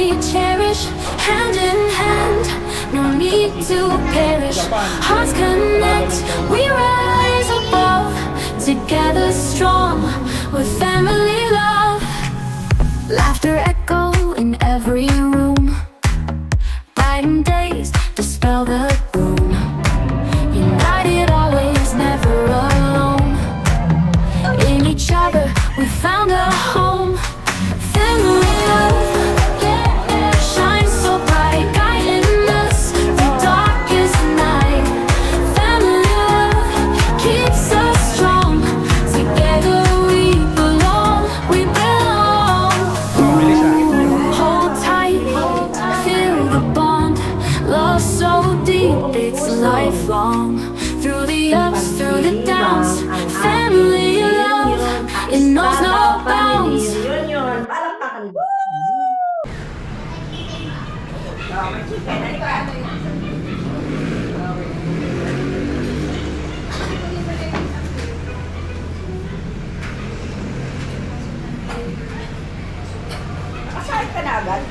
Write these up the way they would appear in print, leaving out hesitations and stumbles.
we cherish, hand in hand, no need to perish. Hearts connect, we rise above, together strong, with family love. Laughter echo in every room, brighten days dispel the gloom. United always, never alone. In each other we found a home. Family love, yeah, shines so bright, guiding us through darkest night. Family love keeps us strong. Together we belong, we belong. Hold tight, feel the bond. Love so deep, it's lifelong. Through the ups, through the downs, family love, it knows no bounds. Yun. Palakpakan mo. May chicken. Nakasahit ka na agad?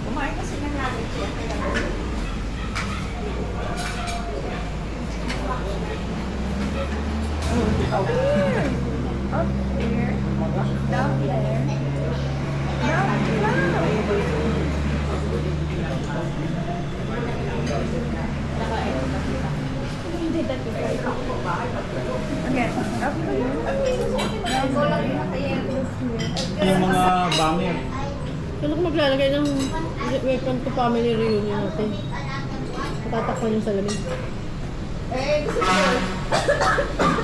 Kumain kasi ng langit siya. Yung mga banger. Kailan ko maglalagay ng welcome to family reunion natin? Tatakpan yung salamin.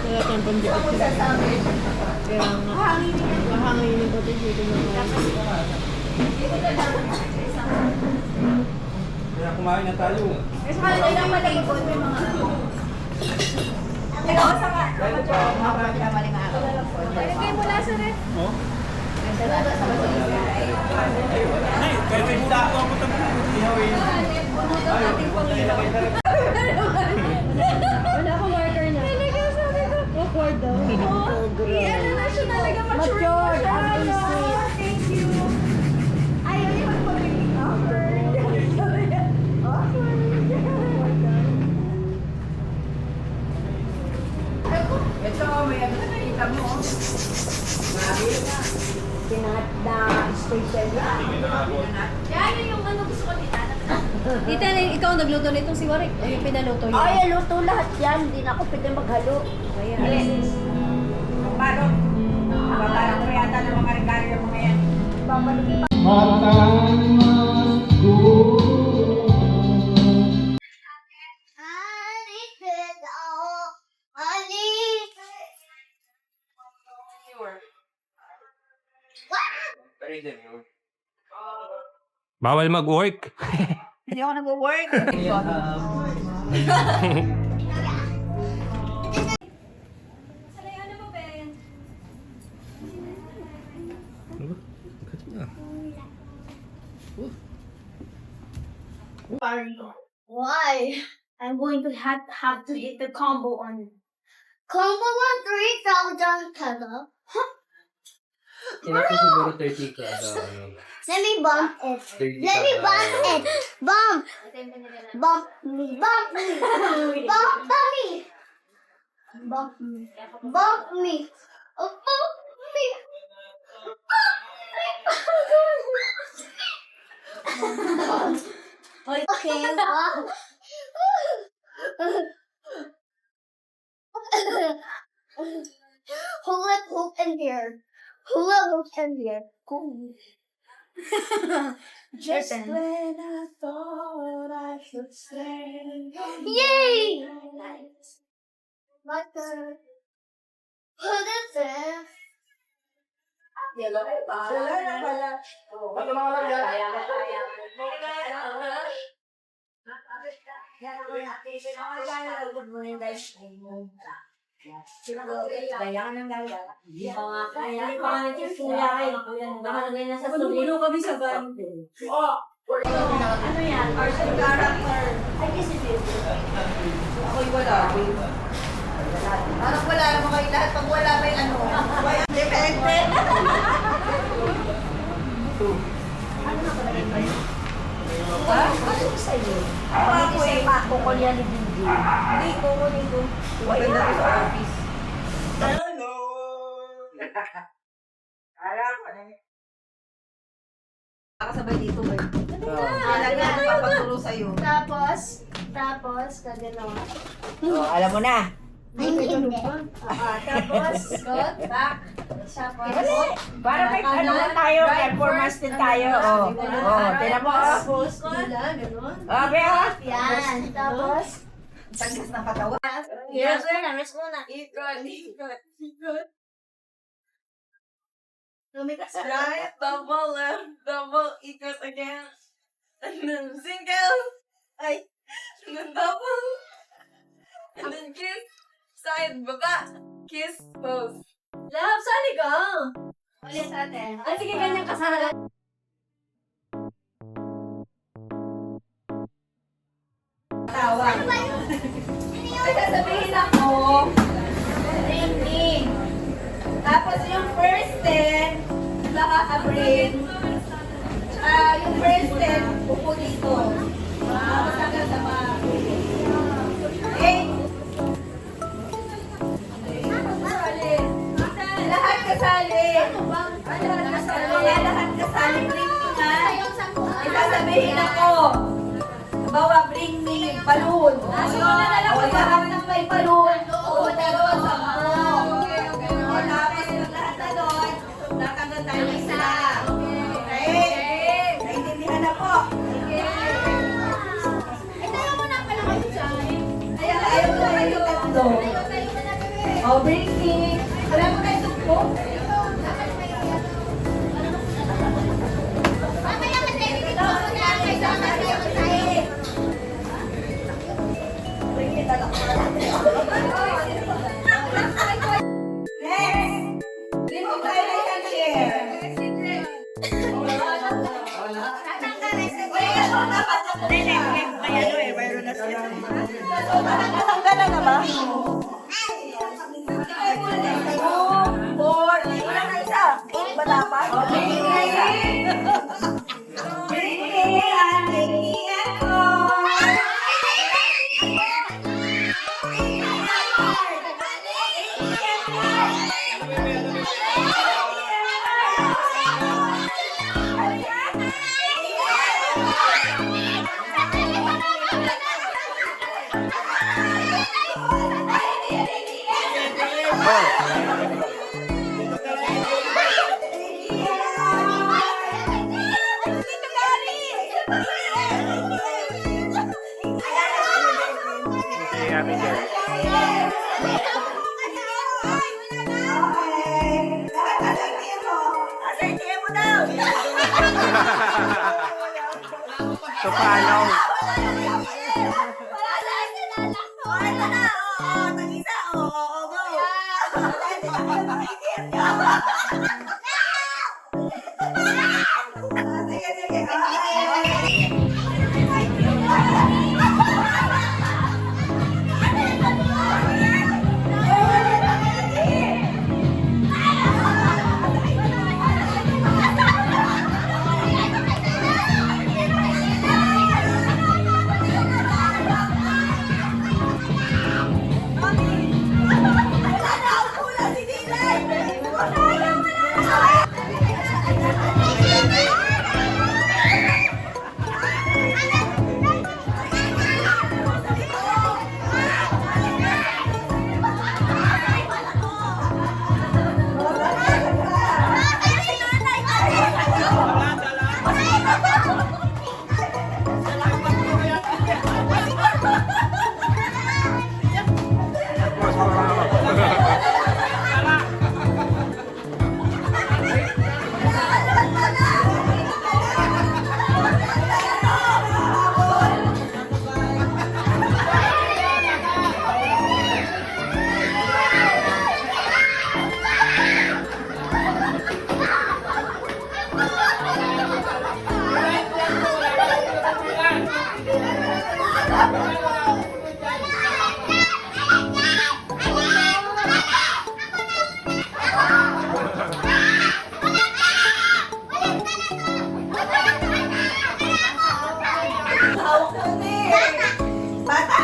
Wala tayong pandikit. Kaya nga, mahanginin ko ito dito na Kaya kumain na tayo. Mas malagay lang malingkod may mga ano. Ikaw sa ka. Maling araw. Malagay mo lang sa rin. Oh? Nagdala sa basilisa. Ay, kahit may buta ako ako tayo. Ihawin. wala akong marker na. Talaga sabi ko. Awkward daw. Ano na siya talaga mature na siya. Thank you. Ayaw niya magpagiging awkward. Awkward. Ito, may ano na nakita mo. Pinada special yan. Yan yung ano gusto ko nila. Tita, ikaw nagluto nitong si Warik. O yung pinaluto niya? Ay, luto lahat yan. Hindi na ako pwede maghalo. Yes. Paano? Babarang ko yata ng mga regalo yung mga yan. Babalik pa. Bawal mag-work. Hindi ako nag-work. Why? I'm going to have to hit the combo on. Combo on 3,000 kada. Kaya ko siguro 30 ka daw. Let me bump it. 30 Let me ka bump daw. it. Bump. Bump me. Bump me. Bump me. Bump me. Bump me. Oh, bump me. Okay. Hula hoop in here. Hula hoop in here. Cool. Just when I thought I should stay. Yay! My turn. Put it there. Yellow pa. Ano mga lagyan? Nakalagay na sa studio kami sa van. Ano yan? Arson character. Ay, kasi ako'y wala. Parang wala naman kayo lahat. Pag wala may ano. Depende. Ha? Ano sa'yo? Ako eh. Kukul yan ni Dindi. Hindi, kukunin ko. Maganda ko sa office. Hello! Alam ko na eh. Nakasabay dito ba? Alam na ang papaturo sa'yo. Tapos, kagano. Alam mo na. Ay, hindi. Tapos, got, back. Tapos, Para may ano tayo, performance din tayo. Tinan mo. Bea. yan. Tapos, Tagkas ng katawan. yes, miss muna. Right, double left, double ikot again. And then single. Ay. And then double. And then kiss. Side, baba. Kiss, pose. Love, sali ka! Ulit ate. Ah, sige, ganyan kasala. Tawa. Ay, sasabihin ako. Ring. Tapos yung first 10, nakaka-bring. Yung first 10, upo dito. Tapos hanggang sa mga... Lahat kasali. Lahat kasali. Bring me na. Isasabihin ako. Bawa, bring me balloon. Lahat ng may balloon. Oo, dalawa sa mga. Tapos yung lahat na doon, nakaganda tayo isa. Okay? Naintindihan na po. Tayo mo na pala kayo dyan. Kaya ayaw ko kayo tatlo. Oh, bring me. Alam mo kayo tukpo? Mamaya mag-edit ko na kayo tayo. Bring me talaga. Next! Dito tayo na isang chair. Natanggalan na ba? 2, 4, wala na isa. Ba dapat? Bring ang ikiyan ko. So, paano? kunin. Bata.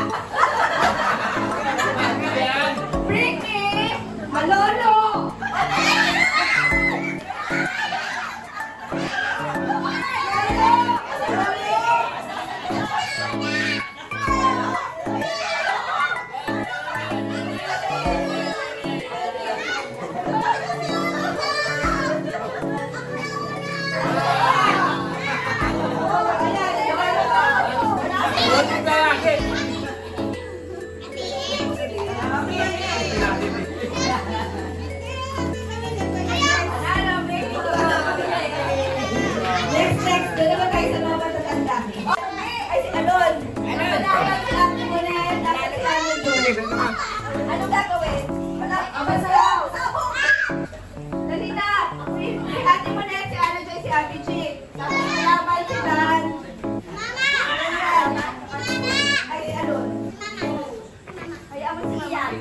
Bring me. Malolo. Next, doon naman tayo sa mga matatanda. Ay, si Alon. Anong gagawin? Masalaw. Dali na. Si Ate Monet, si Ano Joy, si Ate G. Salamat si Dan. Ay, Alon. Kaya mo si Ian.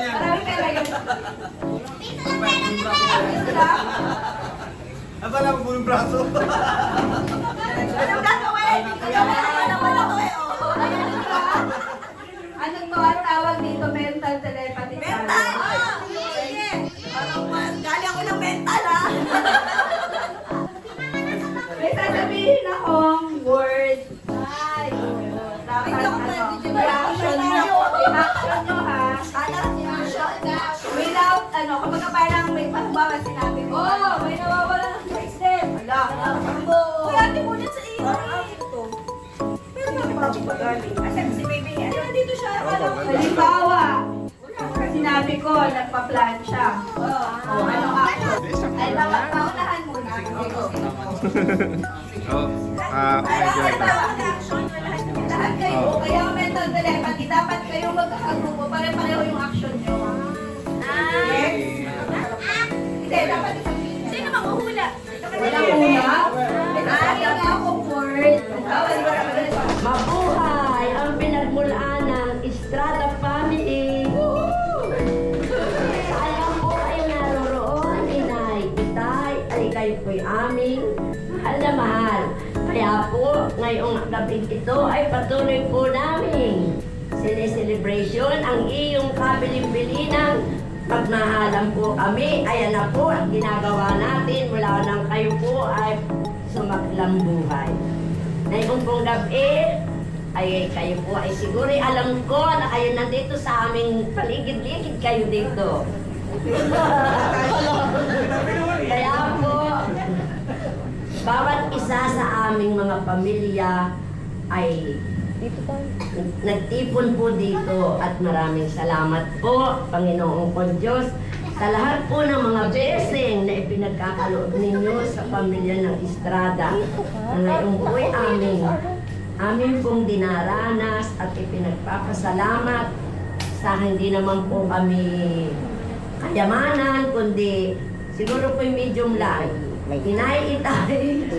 Marami pera yun. Abala mo po yung braso. Anong gagawin? Anong to? Ang tawag dito? Mental telepathy. Mental? Sige. Gali ako ng mental, ha? May sasabihin akong word. Ay, dapat reaction nyo. Reaction nyo, ha? Without, kapag parang may pahumbawa sinabi ko. May nawawala ng step. Wala. Kaya ate mo dyan sa iyo. Pero bakit ako magaling? Asan si baby niya? Dito siya. Halimbawa, sinabi ko, nagpa-plan siya. Ano action? Ay, paunahan muna. Lahat kayo, kaya mental telepathy, dapat kayo magkakagrupo, pare-pareho yung action nyo. Hindi, dapat sino manghuhula? Walang hula? Ay, ang akong word. Mabuhay ang pinagmulaan ng Estrada Family. Sayang po kayo naroroon, inay, itay, ay kayo po'y aming mahal na mahal. Kaya po, ngayong gabi ito ay patuloy po namin celebration ang iyong kabilin-bilinang pagmahalan po kami. Ayan na po ang ginagawa natin mula nang kayo po ay sumaklang buhay. Ngayon pong gabi, ay kayo po ay siguro alam ko na kayo nandito sa aming paligid-ligid kayo dito. Kaya po, bawat isa sa aming mga pamilya ay nagtipon po dito at maraming salamat po, Panginoong ko Diyos, sa lahat po ng mga blessing na ipinagkakaloob ninyo sa pamilya ng Estrada. Na ngayong po'y amin pong dinaranas at ipinagpapasalamat sa hindi naman po kami kayamanan, kundi siguro po'y medium lang. Inay-itay,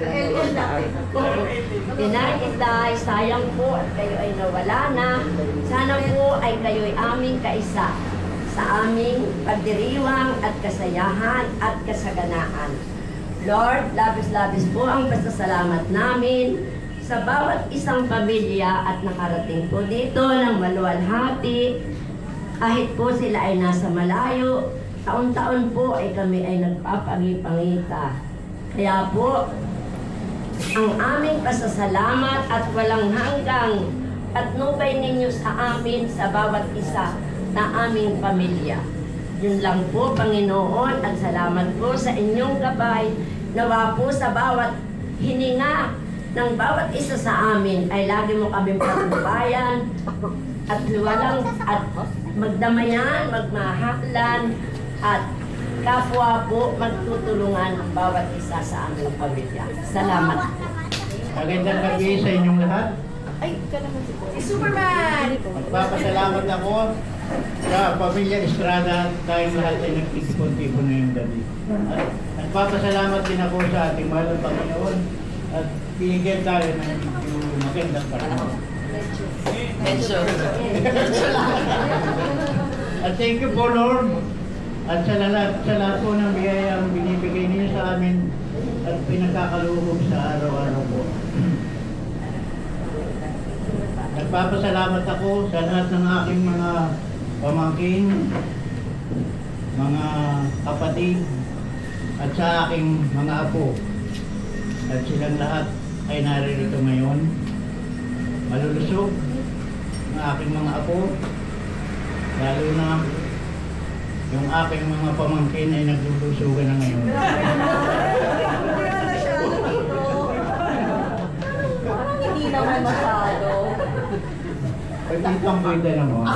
sayang po at kayo ay nawala na. Sana po ay kayo ay aming kaisa sa aming pagdiriwang at kasayahan at kasaganaan. Lord, labis-labis po ang pasasalamat namin sa bawat isang pamilya at nakarating po dito ng maluwalhati. Kahit po sila ay nasa malayo, taon-taon po ay kami ay nagpapangipangita. Kaya po, ang aming pasasalamat at walang hanggang patnubay ninyo sa amin sa bawat isa na aming pamilya. Yun lang po, Panginoon, at salamat po sa inyong gabay. Nawa po sa bawat hininga ng bawat isa sa amin ay lagi mo kaming patnubayan at luwalang at magdamayan, magmahalan at kapwa po magtutulungan ang bawat isa sa aming pamilya. Salamat. Magandang gabi sa inyong lahat. Si Superman! Magpapasalamat ako sa pamilya Estrada dahil lahat ay nagtipon-tipon na yung gabi. At nagpapasalamat din ako sa ating mahal na Panginoon at binigyan tayo ng magandang panahon. At thank you po, Lord. At sa lahat po ng biyayang binibigay niyo sa amin at pinagkakaluhog sa araw-araw po. nagpapasalamat ako sa lahat ng aking mga pamangkin, mga kapatid, at sa aking mga apo. At silang lahat ay naririto ngayon. Malulusog ang aking mga apo, lalo na yung aking mga pamangkin ay naglulusugan na ngayon. Hindi naman masyado. Pwede pang pwede naman.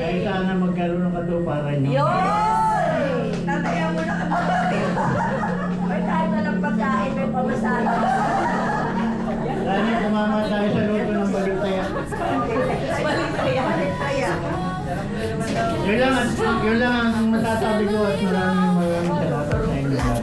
Ay sana magkaroon ng katuparan nyo. Yun! Tataya mo na kami. Or kahit walang pagkain, may pamasahe. Sana kumama tayo sa luto ng balitaya. Yun lang ang masasabi ko at maraming salamat sa inyo lahat.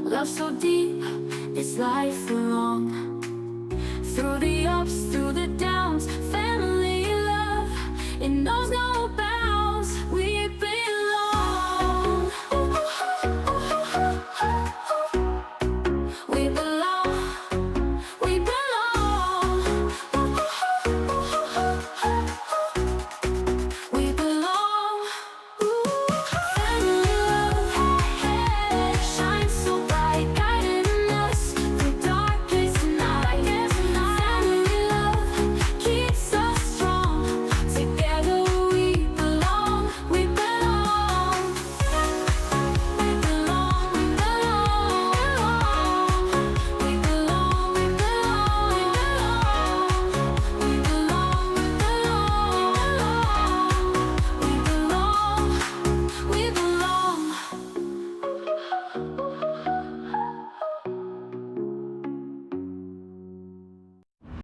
Love so deep, it's life.